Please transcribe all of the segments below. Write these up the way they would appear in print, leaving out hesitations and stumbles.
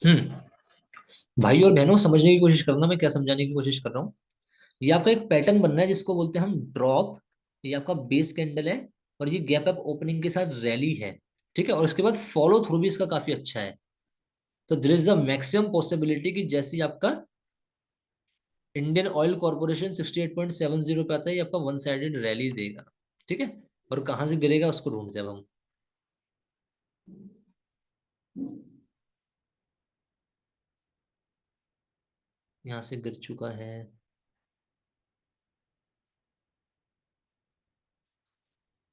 हम्म। भाई और बहनों, समझने की कोशिश करना मैं क्या समझाने की कोशिश कर रहा हूँ। ये आपका एक पैटर्न बनना है जिसको बोलते हैं हम ड्रॉप। ये आपका बेस कैंडल है और ये गैप अप ओपनिंग के साथ रैली है। ठीक है, और उसके बाद फॉलो थ्रू भी इसका काफी अच्छा है। तो there is a maximum possibility कि जैसे ही आपका इंडियन ऑयल कॉर्पोरेशन 68.70 पे आता है, ये आपका वन साइडेड रैली देगा। ठीक है, और कहाँ से गिरेगा उसको ढूंढते हैं अब हम। यहाँ से गिर चुका है।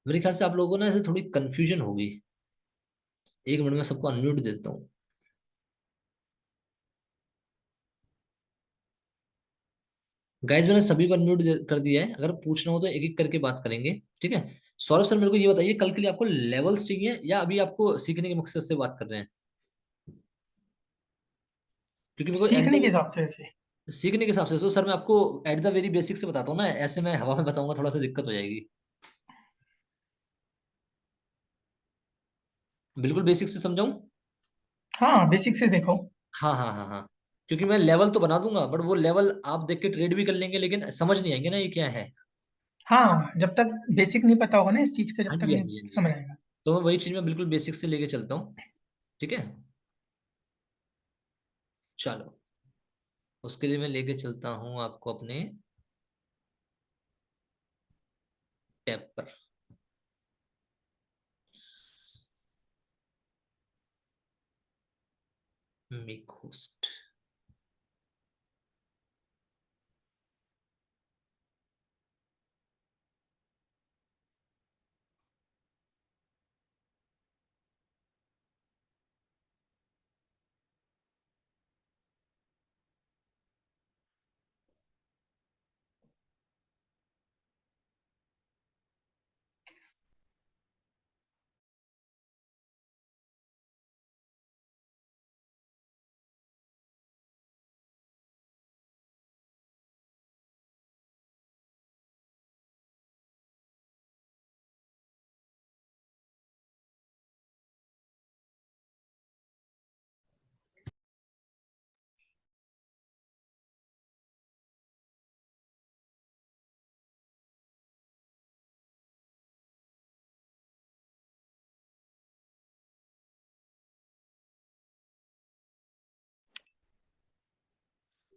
मेरे ख्याल से आप लोगों को ना ऐसे थोड़ी कंफ्यूजन होगी। एक मिनट में सबको अनम्यूट दे देता हूँ। गाइज मैंने सभी को अनम्यूट कर दिया है, अगर पूछना हो तो एक एक करके बात करेंगे। ठीक है। सौरभ सर, मेरे को ये बताइए, कल के लिए आपको लेवल्स चाहिए या अभी आपको सीखने के मकसद से बात कर रहे हैं? क्योंकि मेरे को एट सीखने के द हिसाब से ऐसे। सीखने के हिसाब से तो सर मैं आपको एट द वेरी बेसिक से बताता हूँ ना, ऐसे मैं हवा में बताऊंगा थोड़ा सा दिक्कत हो जाएगी। बिल्कुल बेसिक से समझाऊं? हाँ, बेसिक से देखो। हाँ हाँ हाँ हाँ। क्योंकि मैं लेवल तो बना दूंगा, बट वो लेवल आप देख के ट्रेड भी कर लेंगे, लेकिन समझ नहीं आएंगे ना ये क्या है। हाँ, जब तक बेसिक नहीं पता होगा ना इस चीज का, हाँ जब तक जी हाँ नहीं जी हाँ जी। समझ आएगा। तो मैं वही चीज में बिल्कुल बेसिक से लेके चलता हूँ। ठीक है। चलो, उसके लिए मैं लेके चलता हूँ आपको अपने टैब पर। Make host.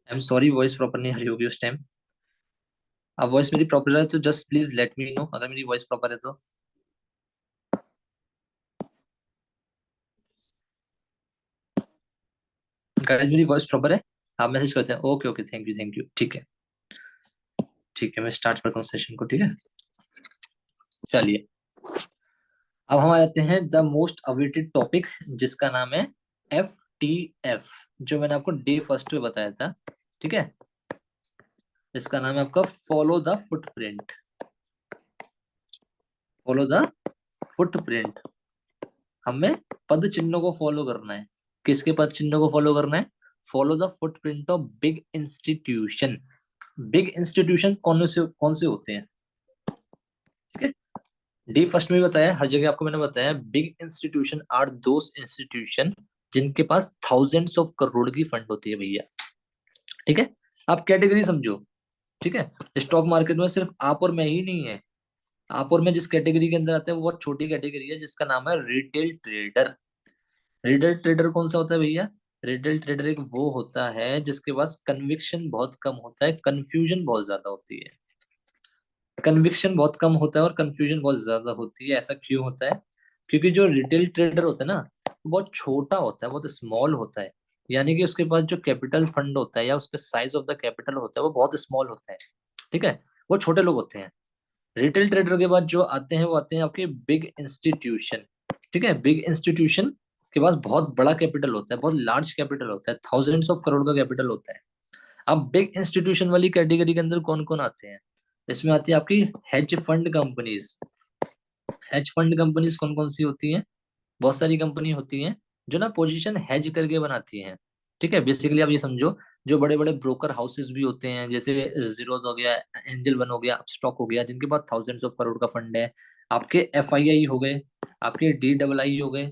I am sorry, voice proper नहीं आ रही होगी उस टाइम। अब वॉइस मेरी प्रॉपर है तो just please let me know अगर मेरी वॉइस प्रॉपर है तो। गाइस मेरी वॉइस प्रॉपर है? आप मैसेज करते हैं, okay okay, thank you thank you. ठीक है। ठीक है, मैं स्टार्ट करता हूँ सेशन को। ठीक है, चलिए। अब हम आ जाते हैं द मोस्ट अवेटेड टॉपिक, जिसका नाम है FTF, जो मैंने आपको डे फर्स्ट में बताया था। ठीक है। इसका नाम है आपका follow the footprint. Follow the footprint. हमें पद चिन्हों को फॉलो करना है। किसके पद चिन्हों को फॉलो करना है? Follow the footprint of big institution. Big institution कौन से होते हैं? ठीक है। डी फर्स्ट में भी बताया, हर जगह आपको मैंने बताया, big institution are those institution जिनके पास थाउजेंड्स ऑफ करोड़ की फंड होती है भैया। ठीक है। आप कैटेगरी समझो। ठीक है। स्टॉक मार्केट में सिर्फ आप और मैं ही नहीं है। आप और मैं जिस कैटेगरी के अंदर आते हैं वो बहुत छोटी कैटेगरी है, जिसका नाम है रिटेल ट्रेडर। रिटेल ट्रेडर कौन सा होता है भैया? रिटेल ट्रेडर एक वो होता है जिसके पास कन्विक्शन बहुत कम होता है, कंफ्यूजन बहुत ज्यादा होती है। कन्विक्शन बहुत कम होता है और कंफ्यूजन बहुत ज्यादा होती है। ऐसा क्यों होता है? क्योंकि जो रिटेल ट्रेडर होता है ना, वो बहुत छोटा होता है, बहुत स्मॉल होता है। यानी कि उसके पास जो कैपिटल फंड होता है या उसके साइज ऑफ द कैपिटल होता है वो बहुत स्मॉल होता है। ठीक है। वो छोटे लोग होते हैं। रिटेल ट्रेडर के बाद जो आते हैं वो आते हैं आपके बिग इंस्टीट्यूशन। ठीक है। बिग इंस्टीट्यूशन के पास बहुत बड़ा कैपिटल होता है, बहुत लार्ज कैपिटल होता है, थाउजेंड्स ऑफ करोड़ का कैपिटल होता है। अब बिग इंस्टीट्यूशन वाली कैटेगरी के अंदर कौन कौन आते हैं? इसमें आती है आपकी hedge fund companies. Hedge fund companies कौन कौन सी होती हैं? बहुत सारी कंपनी होती हैं जो ना पोजीशन हेज करके बनाती हैं। ठीक है। बेसिकली आप ये समझो, जो बड़े बड़े ब्रोकर हाउसेस भी होते हैं, जैसे जीरोध हो गया, एंजल वन हो गया, अपस्टॉक हो गया, जिनके पास थाउजेंड्स ऑफ करोड़ का फंड है। आपके FII हो गए, आपके DII हो गए,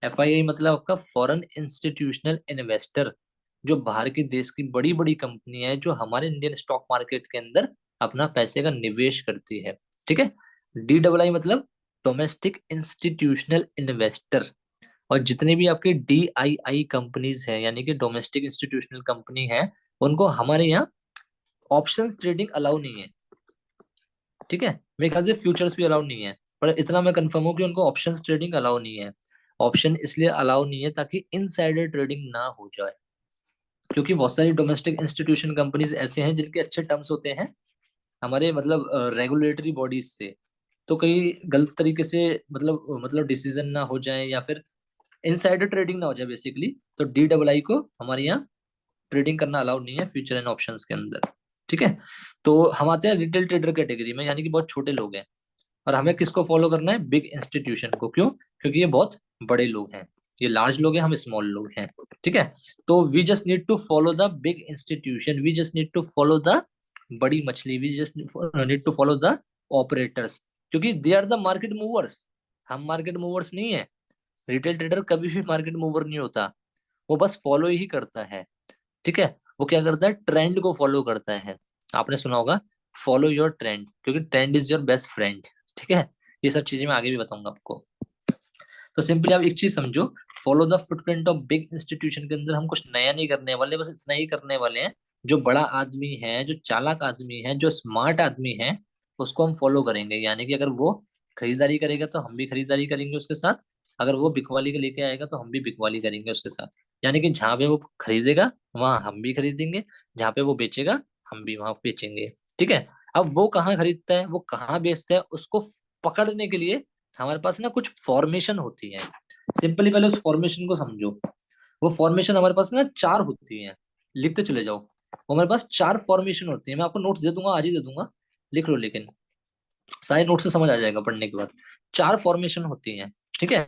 FII मतलब आपका फॉरेन इंस्टीट्यूशनल इन्वेस्टर, जो बाहर के देश की बड़ी बड़ी कंपनी है जो हमारे इंडियन स्टॉक मार्केट के अंदर अपना पैसे का निवेश करती है। ठीक है। DII मतलब डोमेस्टिक इंस्टीट्यूशनल इन्वेस्टर। और जितने भी आपके DII कंपनीज हैं यानी कि डोमेस्टिक इंस्टीट्यूशनल कंपनी है, उनको हमारे यहाँ ऑप्शंस ट्रेडिंग अलाउ नहीं है। ठीक है। मेरे ख्याल से फ्यूचर्स भी अलाउ नहीं है, पर इतना मैं कंफर्म हूँ कि उनको ऑप्शंस ट्रेडिंग अलाउ नहीं है। ऑप्शन इसलिए अलाउ नहीं है ताकि इनसाइडर ट्रेडिंग ना हो जाए, क्योंकि बहुत सारी डोमेस्टिक इंस्टीट्यूशन कंपनीज ऐसे हैं जिनके अच्छे टर्म्स होते हैं हमारे मतलब रेगुलेटरी बॉडीज से। तो कहीं गलत तरीके से मतलब डिसीजन ना हो जाए या फिर इनसाइडर ट्रेडिंग ना हो जाए बेसिकली, तो DII को हमारे यहाँ ट्रेडिंग करना अलाउड नहीं है फ्यूचर एंड ऑप्शंस के अंदर। ठीक है। तो हम आते हैं रिटेल ट्रेडर कैटेगरी में, यानी कि बहुत छोटे लोग हैं। और हमें किसको फॉलो करना है? बिग इंस्टीट्यूशन को। क्यों? क्योंकि ये बहुत बड़े लोग हैं, ये लार्ज लोग हैं, हम स्मॉल लोग हैं। ठीक है। तो we just need to follow the big institution, we just need to follow the बड़ी मछली, we just need to follow the operators, क्योंकि they are the market movers. हम मार्केट मूवर्स नहीं है। रिटेल ट्रेडर कभी भी मार्केट मूवर नहीं होता, वो बस फॉलो ही करता है। ठीक है। वो क्या करता है? ट्रेंड को फॉलो करता है। आपने सुना होगा फॉलो योर ट्रेंड, क्योंकि trend is your best friend. ठीक है। ये सब चीजें मैं आगे भी बताऊंगा आपको। तो सिंपली आप एक चीज समझो, follow the footprint of big institution के अंदर हम कुछ नया नहीं करने वाले, बस इतना ही करने वाले हैं। जो बड़ा आदमी है, जो चालाक आदमी है, जो स्मार्ट आदमी है, उसको हम फॉलो करेंगे। यानी कि अगर वो खरीदारी करेगा तो हम भी खरीदारी करेंगे उसके साथ, अगर वो बिकवाली के लेके आएगा तो हम भी बिकवाली करेंगे उसके साथ। यानी कि जहां पे वो खरीदेगा वहां हम भी खरीदेंगे, जहां पे वो बेचेगा हम भी वहां बेचेंगे। ठीक है। अब वो कहाँ खरीदता है, वो कहाँ बेचता है, उसको पकड़ने के लिए हमारे पास ना कुछ फॉर्मेशन होती है। सिंपली पहले उस फॉर्मेशन को समझो। वो फॉर्मेशन हमारे पास ना चार होती है, लिखते चले जाओ। वो हमारे पास चार फॉर्मेशन होती है, मैं आपको नोट्स दे दूंगा, आज ही दे दूंगा, लिख लो। लेकिन सारे नोट से समझ आ जाएगा पढ़ने के बाद। चार फॉर्मेशन होती हैं। ठीक है।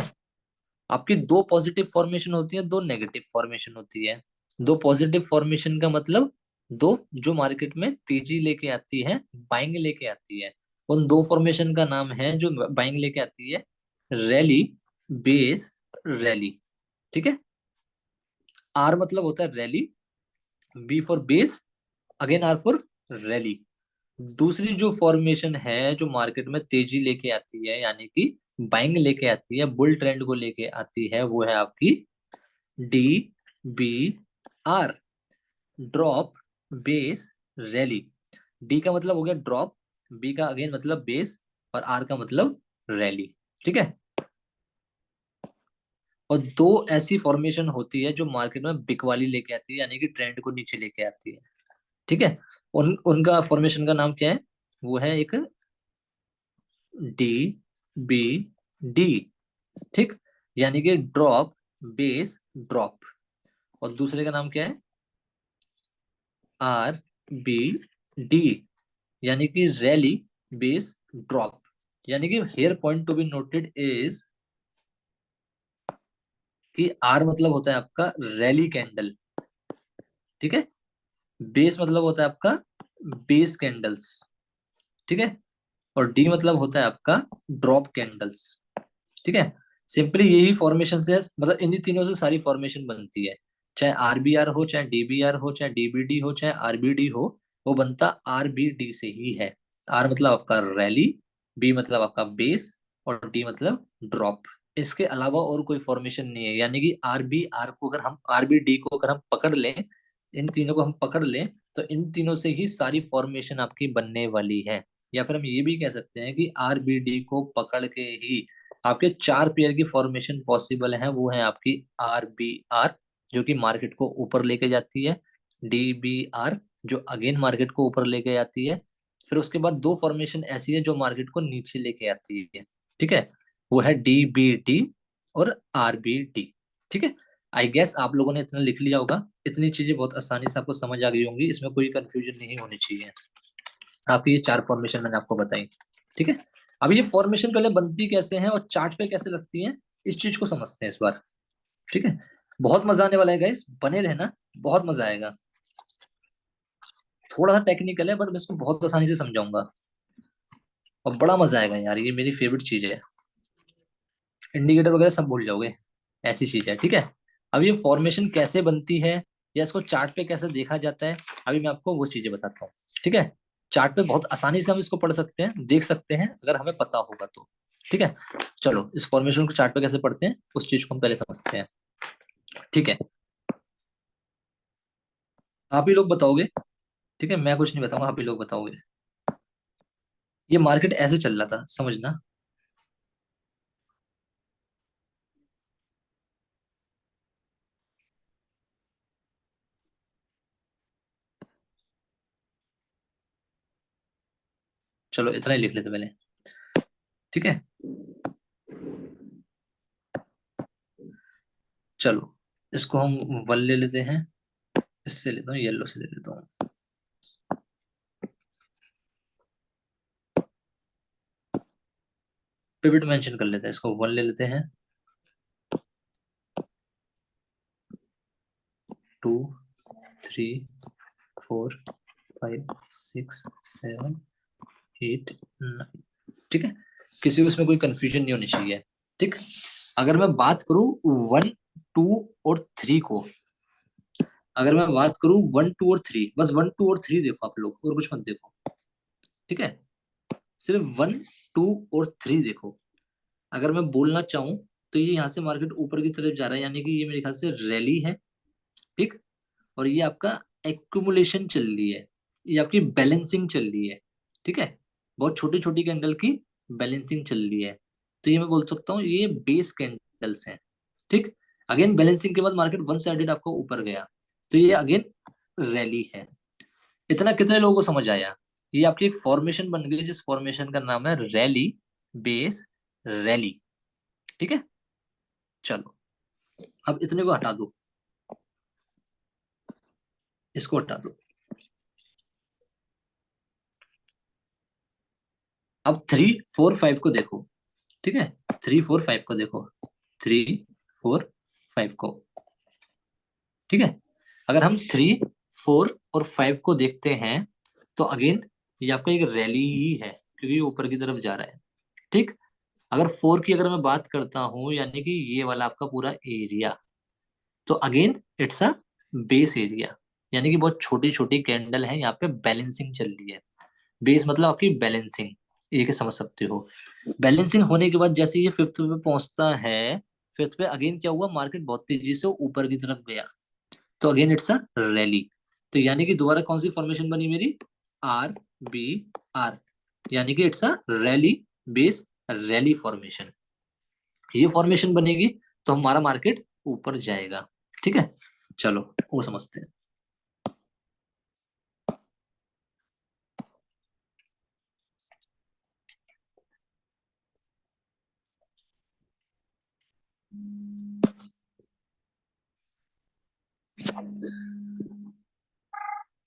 आपकी दो पॉजिटिव फॉर्मेशन होती है, दो नेगेटिव फॉर्मेशन होती है। दो पॉजिटिव फॉर्मेशन का मतलब दो जो मार्केट में तेजी लेके आती है, बाइंग लेके आती है। उन दो फॉर्मेशन का नाम है जो बाइंग लेके आती है, रैली, बेस, रैली। ठीक है। आर मतलब होता है rally, B for base, again R for rally. दूसरी जो फॉर्मेशन है जो मार्केट में तेजी लेके आती है, यानी कि बाइंग लेके आती है, बुल ट्रेंड को लेके आती है, वो है आपकी DBR, drop, base, rally. D का मतलब हो गया ड्रॉप, बी का अगेन मतलब बेस, और आर का मतलब रैली। ठीक है। और दो ऐसी फॉर्मेशन होती है जो मार्केट में बिकवाली लेके आती है, यानी कि ट्रेंड को नीचे लेके आती है। ठीक है। उनका फॉर्मेशन का नाम क्या है? वो है एक DBD। ठीक। यानी कि ड्रॉप, बेस, ड्रॉप। और दूसरे का नाम क्या है? RBD, यानी कि रैली, बेस, ड्रॉप। यानी कि here point to be noted is कि आर मतलब होता है आपका रैली कैंडल। ठीक है। बेस मतलब होता है आपका बेस कैंडल्स। ठीक है। और डी मतलब होता है आपका ड्रॉप कैंडल्स। ठीक है। सिंपली यही फॉर्मेशन से मतलब इन्हीं तीनों से सारी फॉर्मेशन बनती है। चाहे RBR हो, चाहे DBR हो, चाहे DBD हो, चाहे RBD हो, वो बनता RBD से ही है। आर मतलब आपका रैली, बी मतलब आपका बेस, और डी मतलब ड्रॉप। इसके अलावा और कोई फॉर्मेशन नहीं है। यानी कि RBD को अगर हम पकड़ लें, इन तीनों को हम पकड़ लें, तो इन तीनों से ही सारी फॉर्मेशन आपकी बनने वाली है। या फिर हम ये भी कह सकते हैं कि RBD को पकड़ के ही आपके चार पेयर की फॉर्मेशन पॉसिबल है। वो है आपकी RBR, जो कि मार्केट को ऊपर लेके जाती है, DBR, जो अगेन मार्केट को ऊपर लेके जाती है। फिर उसके बाद दो फॉर्मेशन ऐसी है जो मार्केट को नीचे लेके आती है। ठीक है। वो है DBD और RBD। ठीक है। आई गेस आप लोगों ने इतना लिख लिया होगा, इतनी चीजें बहुत आसानी से आपको समझ आ गई होंगी, इसमें कोई कंफ्यूजन नहीं होनी चाहिए। आपकी ये चार फॉर्मेशन मैंने आपको बताई। ठीक है। अब ये फॉर्मेशन पहले बनती कैसे हैं और चार्ट पे कैसे लगती हैं, इस चीज को समझते हैं इस बार। ठीक है। बहुत मजा आने वाला है गाइस, बने रहना, बहुत मजा आएगा। थोड़ा सा टेक्निकल है बट मैं इसको बहुत आसानी से समझाऊंगा, और बड़ा मजा आएगा यार, ये मेरी फेवरेट चीज है। इंडिकेटर वगैरह सब भूल जाओगे, ऐसी चीज है, ठीक है। अब ये फॉर्मेशन कैसे बनती है या इसको चार्ट पे कैसे देखा जाता है, अभी मैं आपको वो चीजें बताता हूँ, ठीक है। चार्ट पे बहुत आसानी से हम इसको पढ़ सकते हैं, देख सकते हैं, अगर हमें पता होगा तो, ठीक है। चलो इस फॉर्मेशन को चार्ट पे कैसे पढ़ते हैं उस चीज को हम पहले समझते हैं, ठीक है। आप ही लोग बताओगे, ठीक है, मैं कुछ नहीं बताऊंगा, आप ही लोग बताओगे। ये मार्केट ऐसे चल रहा था, समझना। चलो इतना ही लिख लेते पहले, ठीक है। चलो इसको हम वन ले लेते हैं, इससे लेता हूँ, येलो से ले लेता हूँ। पिवट मेंशन कर लेते हैं, इसको वन ले लेते हैं, 2 3 4 5 6 7 8 9, ठीक है। किसी को इसमें कोई कंफ्यूजन नहीं होनी चाहिए, ठीक। अगर मैं बात करूं 1 2 और 3 को, अगर मैं बात करूं 1 2 और 3, बस 1 2 और 3 देखो आप लोग, और कुछ मत देखो, ठीक है। सिर्फ 1 2 और 3 देखो। अगर मैं बोलना चाहूं तो ये यहाँ से मार्केट ऊपर की तरफ जा रहा है, यानी कि ये मेरे ख्याल से रैली है, ठीक। और ये आपका एक्यूमुलेशन चल रही है, ये आपकी बैलेंसिंग चल रही है, ठीक है। बहुत छोटी छोटी कैंडल की बैलेंसिंग चल रही है, तो ये मैं बोल सकता हूँ ये बेस कैंडल्स हैं, ठीक। अगेन बैलेंसिंग के बाद मार्केट वन साइडेड आपको ऊपर गया, तो ये अगेन रैली है। इतना कितने लोगों को समझ आया? ये आपकी एक फॉर्मेशन बन गई जिस फॉर्मेशन का नाम है रैली बेस रैली, ठीक है। चलो अब इतने को हटा दो, इसको हटा दो। अब 3 4 5 को देखो, ठीक है। 3 4 5 को देखो, 3 4 5 को, ठीक है। अगर हम 3 4 और 5 को देखते हैं तो अगेन ये आपका एक रैली ही है, क्योंकि ये ऊपर की तरफ जा रहा है, ठीक। अगर 4 की अगर मैं बात करता हूं, यानी कि ये वाला आपका पूरा एरिया, तो again it's a base area, यानी कि बहुत छोटी छोटी कैंडल है, यहाँ पे बैलेंसिंग चल रही है। बेस मतलब आपकी बैलेंसिंग, ये के समझ सकते हो। बैलेंसिंग होने के बाद जैसे ये फिफ्थ पे पहुंचता है, फिफ्थ पे अगेन क्या हुआ, मार्केट बहुत तेजी से ऊपर की तरफ गया, तो अगेन इट्स अ रैली। तो यानी कि दोबारा कौन सी फॉर्मेशन बनी मेरी, आर बी आर, यानी कि it's a rally base rally formation. ये फॉर्मेशन बनेगी तो हमारा मार्केट ऊपर जाएगा, ठीक है। चलो वो समझते हैं।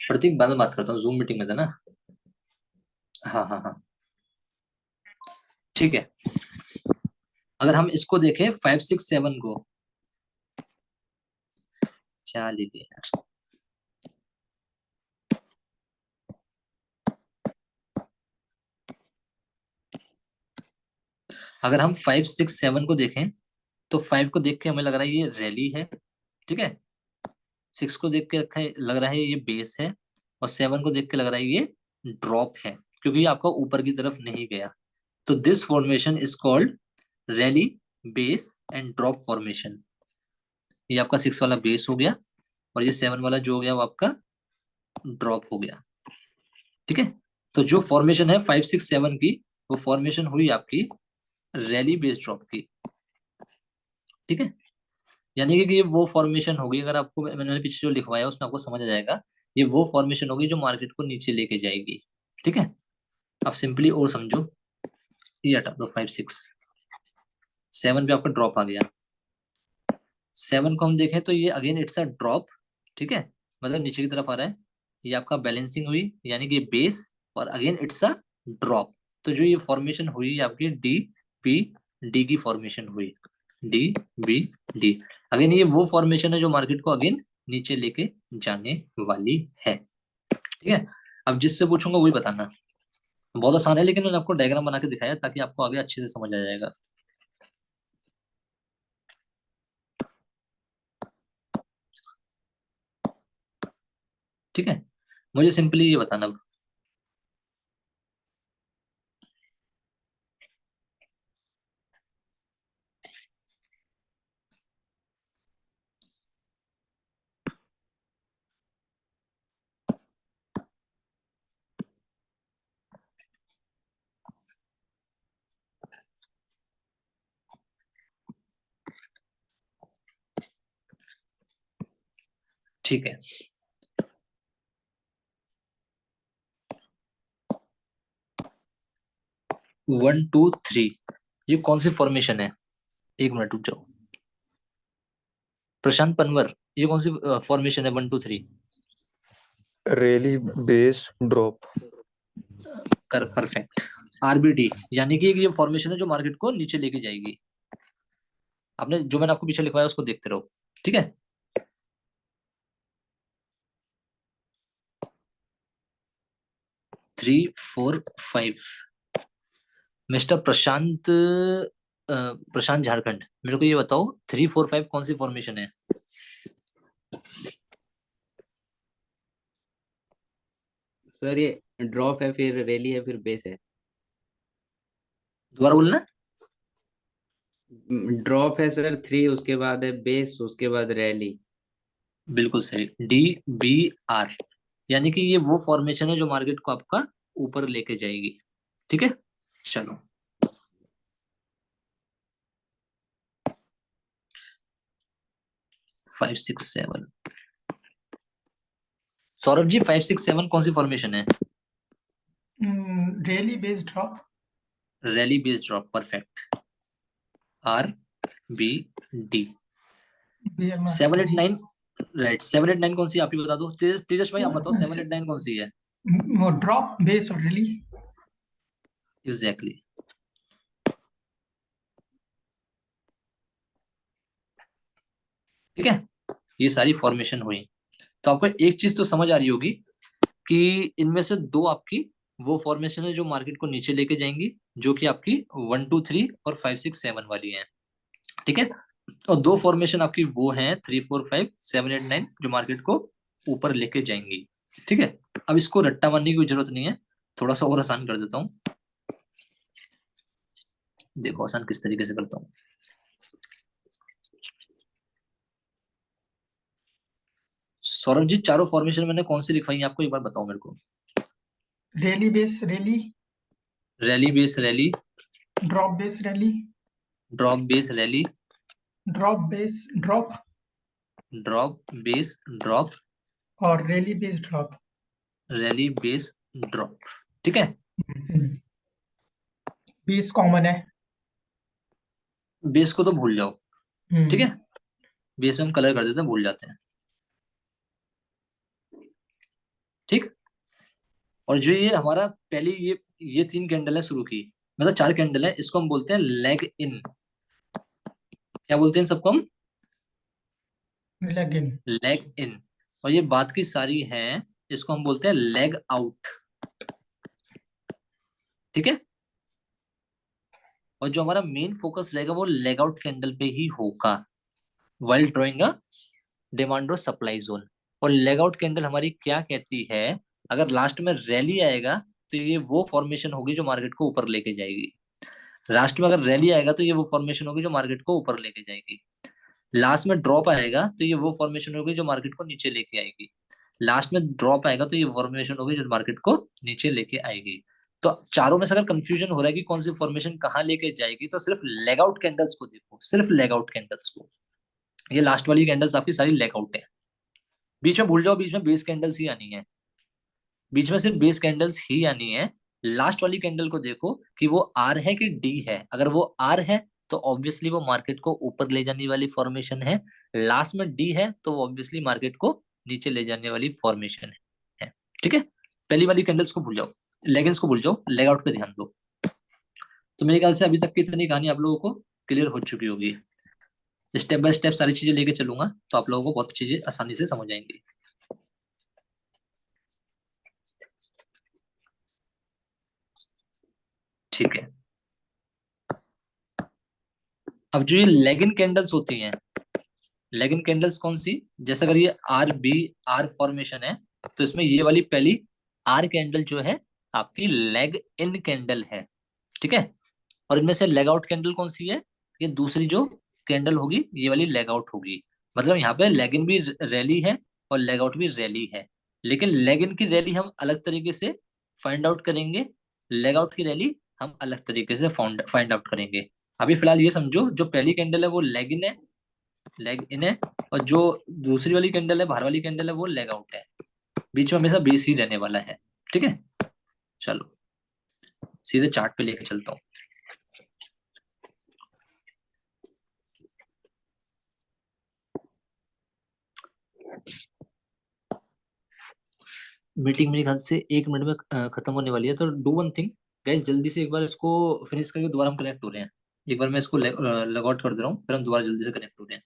प्रतीक बाद में बात करता हूँ, जूम मीटिंग में था ना। हाँ हाँ हाँ, ठीक है। अगर हम इसको देखें 5 6 7 को, क्या लीजिए यार, अगर हम 5 6 7 को देखें तो 5 को देख के हमें लग रहा है ये रैली है, ठीक है। 6 को देख के रखा है, लग रहा है ये बेस है, और 7 को देख के लग रहा है ये ड्रॉप है, क्योंकि ये आपका ऊपर की तरफ नहीं गया। तो this formation is called rally base and drop formation. ये आपका 6 वाला बेस हो गया, और ये 7 वाला जो हो गया वो आपका ड्रॉप हो गया, ठीक है। तो जो फॉर्मेशन है 5 6 7 की, वो फॉर्मेशन हुई आपकी रैली बेस ड्रॉप की, ठीक है। यानी कि ये वो फॉर्मेशन होगी, अगर आपको मैंने पीछे जो लिखवाया उसमें आपको समझ आ जाएगा, ये वो फॉर्मेशन होगी जो मार्केट को नीचे लेके जाएगी, ठीक है। आप सिंपली और समझो, ये हटा दो, 5 6 7 पे आपका ड्रॉप आ गया। 7 को हम देखें तो ये अगेन इट्स अ ड्रॉप, ठीक है, मतलब नीचे की तरफ आ रहा है। ये आपका बैलेंसिंग हुई, यानी कि बेस, और अगेन इट्स अ ड्रॉप। तो जो ये फॉर्मेशन हुई आपकी डी पी डी की फॉर्मेशन हुई, डी बी डी। अगेन ये वो फॉर्मेशन है जो मार्केट को अगेन नीचे लेके जाने वाली है, ठीक है। अब जिससे पूछूंगा वही बताना। बहुत आसान है, लेकिन मैंने आपको डायग्राम बना के दिखाया ताकि आपको आगे अच्छे से समझ आ जाएगा। ठीक है, मुझे सिंपली ये बताना अब। ठीक है, 1 2 3, ये कौन सी फॉर्मेशन है? एक मिनट रुक जाओ। प्रशांत पनवर, ये कौन सी फॉर्मेशन है 1 2 3? Rally base drop. कर परफेक्ट। आरबीडी, यानी कि ये फॉर्मेशन है जो मार्केट को नीचे लेके जाएगी। आपने जो मैंने आपको पीछे लिखवाया उसको देखते रहो, ठीक है। थ्री फोर फाइव, मिस्टर प्रशांत, प्रशांत झारखंड, मेरे को ये बताओ 3 4 5 कौन सी फॉर्मेशन है? सर ये ड्रॉप है, फिर रैली है, फिर बेस है। दोबारा बोलना। ड्रॉप है सर 3, उसके बाद है बेस, उसके बाद रैली। बिल्कुल सही, DBR, यानी कि ये वो फॉर्मेशन है जो मार्केट को आपका ऊपर लेके जाएगी, ठीक है। चलो, five six seven, Saurabh ji 5 6 7 कौन सी फॉर्मेशन है? Rally based drop. Rally based drop, perfect. RBD। 7 8 9, right, 7 8 9 कौन सी आप ही बता दो। तेजस भाई आप बताओ 7 8 9 कौन सी है? वो ड्रॉप बेस और रैली। एग्जैक्टली। ठीक है, ये सारी फॉर्मेशन हुई। तो आपको एक चीज तो समझ आ रही होगी कि इनमें से दो आपकी वो फॉर्मेशन है जो मार्केट को नीचे लेके जाएंगी, जो कि आपकी 1 2 3 और 5 6 7 वाली है, ठीक है। और दो फॉर्मेशन आपकी वो हैं 3 4 5 7 8 9 जो मार्केट को ऊपर लेके जाएंगी, ठीक है। अब इसको रट्टा मारने की कोई जरूरत नहीं है, थोड़ा सा और आसान कर देता हूं। देखो आसान किस तरीके से करता हूँ। सौरभ जी, चारों फॉर्मेशन मैंने कौन सी लिखवाई है आपको एक बार बताओ मेरे को। Rally base rally, rally base rally, drop base rally, drop base rally, drop base drop drop base drop, और rally base drop. Rally base drop, ठीक है। बेस कॉमन है। बेस को तो भूल जाओ, ठीक हम्म, है। बेस में हम कलर कर देते हैं, भूल जाते हैं, ठीक। और जो ये हमारा पहली ये 3 कैंडल है शुरू की, मतलब 4 कैंडल है, इसको हम बोलते हैं लेग इन। क्या बोलते हैं सबको हम? Leg in. Leg in. और ये बात की सारी है, इसको हम बोलते हैं लेग आउट, ठीक है। और जो हमारा मेन फोकस रहेगा वो लेग आउट कैंडल पे ही होगा, वाइल ड्रॉइंग अ डिमांड और सप्लाई जोन। और लेग आउट कैंडल हमारी क्या कहती है? अगर लास्ट में रैली आएगा तो ये वो फॉर्मेशन होगी जो मार्केट को ऊपर लेके जाएगी। लास्ट में अगर रैली आएगा तो ये वो फॉर्मेशन होगी जो मार्केट को ऊपर लेके जाएगी। लास्ट में ड्रॉप आएगा तो ये वो फॉर्मेशन होगी जो मार्केट को नीचे लेके आएगी। लास्ट में ड्रॉप आएगा तो ये फॉर्मेशन होगी जो मार्केट को नीचे लेके आएगी। तो चारों में से अगर कंफ्यूजन हो रहा है कि कौन सी फॉर्मेशन कहाँ लेके जाएगी, तो सिर्फ लेग आउट कैंडल्स को देखो, सिर्फ लेग आउट कैंडल्स को। ये लास्ट वाली कैंडल्स आपकी सारी लेग आउट है। बीच में भूल जाओ, बीच में बेस कैंडल्स ही आनी है, बीच में सिर्फ बेस कैंडल्स ही आनी है। लास्ट वाली कैंडल को देखो कि वो आर है कि डी है। अगर वो आर है तो ऑब्वियसली वो मार्केट को ऊपर ले जाने वाली फॉर्मेशन है। लास्ट में डी है तो ऑब्वियसली मार्केट को नीचे ले जाने वाली फॉर्मेशन है, ठीक है। पहली वाली कैंडल्स को भूल जाओ, लेगिंग्स को भूल जाओ, लेग आउट पे ध्यान दो। तो मेरे ख्याल से अभी तक की इतनी कहानी आप लोगों को क्लियर हो चुकी होगी। स्टेप बाय स्टेप सारी चीजें लेके चलूंगा तो आप लोगों को बहुत चीजें आसानी से समझ आएंगी। ठीक है, अब जो ये लेगिन कैंडल्स होती हैं, लेगिन कैंडल्स कौन सी? जैसे अगर ये आर बी आर फॉर्मेशन है तो इसमें ये वाली पहली आर कैंडल जो है आपकी लेग इन कैंडल है, ठीक है। और इनमें से लेग आउट कैंडल कौन सी है? ये दूसरी जो कैंडल होगी ये वाली लेग आउट होगी। मतलब यहाँ पे लेग इन भी रैली है और लेग आउट भी रैली है, लेकिन लेग इन की रैली हम अलग तरीके से फाइंड आउट करेंगे, लेग आउट की रैली हम अलग तरीके से फाइंड आउट करेंगे। अभी फिलहाल ये समझो जो पहली कैंडल है वो लेग इन है, लेग इन है, और जो दूसरी वाली कैंडल है बाहर वाली कैंडल है वो लेग आउट है। बीच में हमेशा बेस ही रहने वाला है, ठीक है। चलो सीधे चार्ट पे लेके चलता हूँ। मीटिंग मेरे ख्याल से 1 मिनट में खत्म होने वाली है, तो डू वन थिंग गाइस, जल्दी से एक बार इसको फिनिश करके दोबारा हम कनेक्ट हो रहे हैं। एक बार मैं इसको लॉग आउट कर दे रहा हूँ, फिर हम दोबारा जल्दी से कनेक्ट हो रहे हैं।